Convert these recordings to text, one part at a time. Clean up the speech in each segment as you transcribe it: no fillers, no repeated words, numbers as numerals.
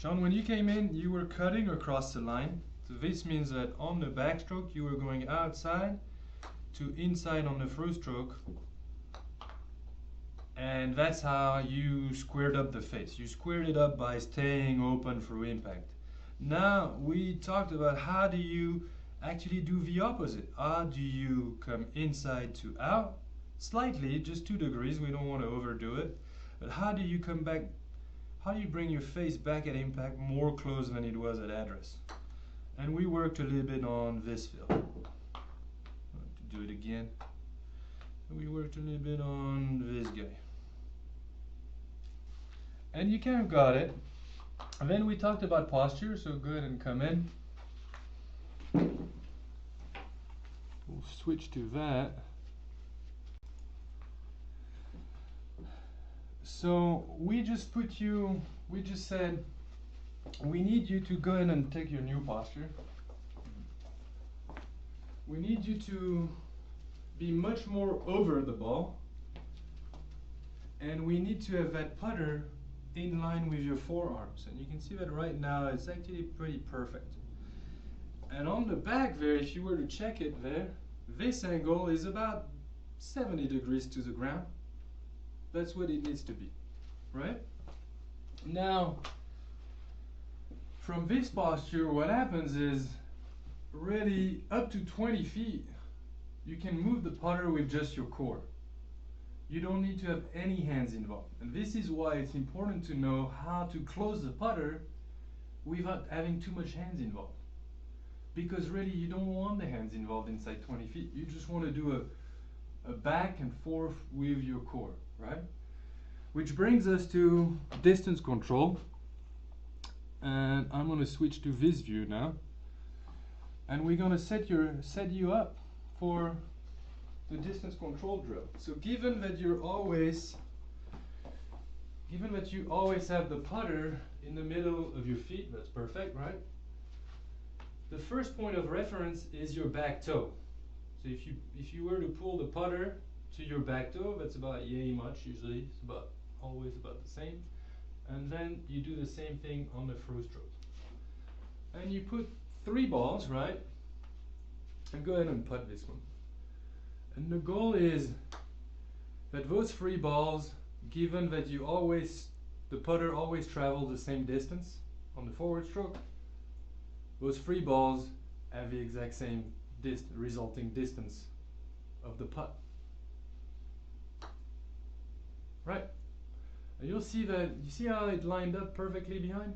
John, when you came in, you were cutting across the line. So this means that on the backstroke, you were going outside to inside on the through stroke. And that's how you squared up the face. You squared it up by staying open through impact. Now, we talked about how do you actually do the opposite. How do you come inside to out? Slightly, just 2 degrees. We don't want to overdo it. But how do you come back? How do you bring your face back at impact more close than it was at address? And we worked a little bit on this field. To do it again. We worked a little bit on this guy. And you kind of got it. And then we talked about posture, so go ahead and come in. We'll switch to that. So we just said, we need you to go in and take your new posture. We need you to be much more over the ball. And we need to have that putter in line with your forearms. And you can see that right now it's actually pretty perfect. And on the back there, if you were to check it there, this angle is about 70 degrees to the ground. That's what it needs to be, right? Now, from this posture, what happens is really up to 20 feet, you can move the putter with just your core. You don't need to have any hands involved. And this is why it's important to know how to close the putter without having too much hands involved. Because really, you don't want the hands involved inside 20 feet. You just want to do a back and forth with your core, right? Which brings us to distance control. And I'm going to switch to this view now. And we're going to set you up for the distance control drill. So given that you always have the putter in the middle of your feet, that's perfect, right? The first point of reference is your back toe. So if you were to pull the putter to your back toe, that's about yay much usually. It's always about the same. And then you do the same thing on the through stroke. And you put 3 balls, right? And go ahead and putt this one. And the goal is that those 3 balls, given that the putter always travels the same distance on the forward stroke, those 3 balls have the exact same resulting distance of the putt. Right? And you'll see that, you see how it lined up perfectly behind?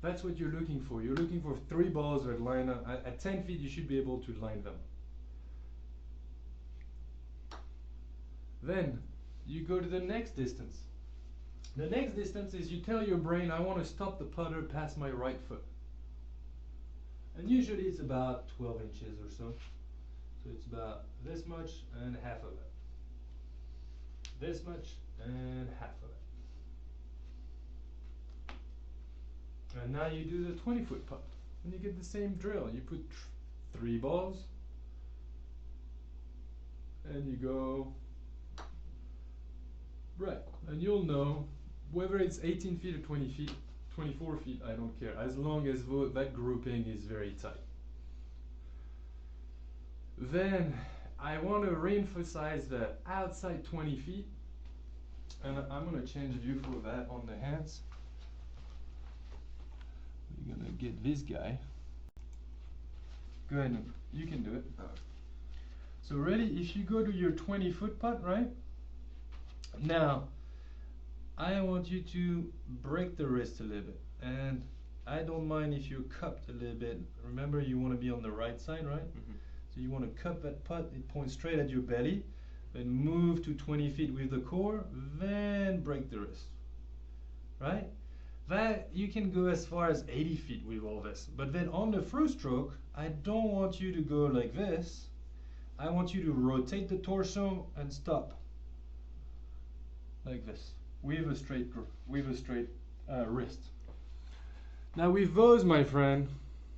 That's what you're looking for. You're looking for 3 balls that line up. At 10 feet, you should be able to line them. Then you go to the next distance. The next distance is you tell your brain, I want to stop the putter past my right foot. And usually it's about 12 inches or so. So it's about this much and half of it. This much and half of it. And now you do the 20-foot putt. And you get the same drill. You put 3 balls. And you go right. And you'll know whether it's 18 feet or 20 feet, 24 feet, I don't care, as long as that grouping is very tight. Then I want to re-emphasize that outside 20 feet, and I'm going to change view for that on the hands. We're going to get this guy. Go ahead, you can do it. So ready, if you go to your 20-foot putt, right? Now, I want you to break the wrist a little bit, and I don't mind if you're cupped a little bit. Remember, you want to be on the right side, right? Mm-hmm. So you want to cup that putt, it points straight at your belly, then move to 20 feet with the core, then break the wrist, right? That, you can go as far as 80 feet with all this, but then on the through stroke, I don't want you to go like this. I want you to rotate the torso and stop, like this, with a straight wrist. Now with those, my friend,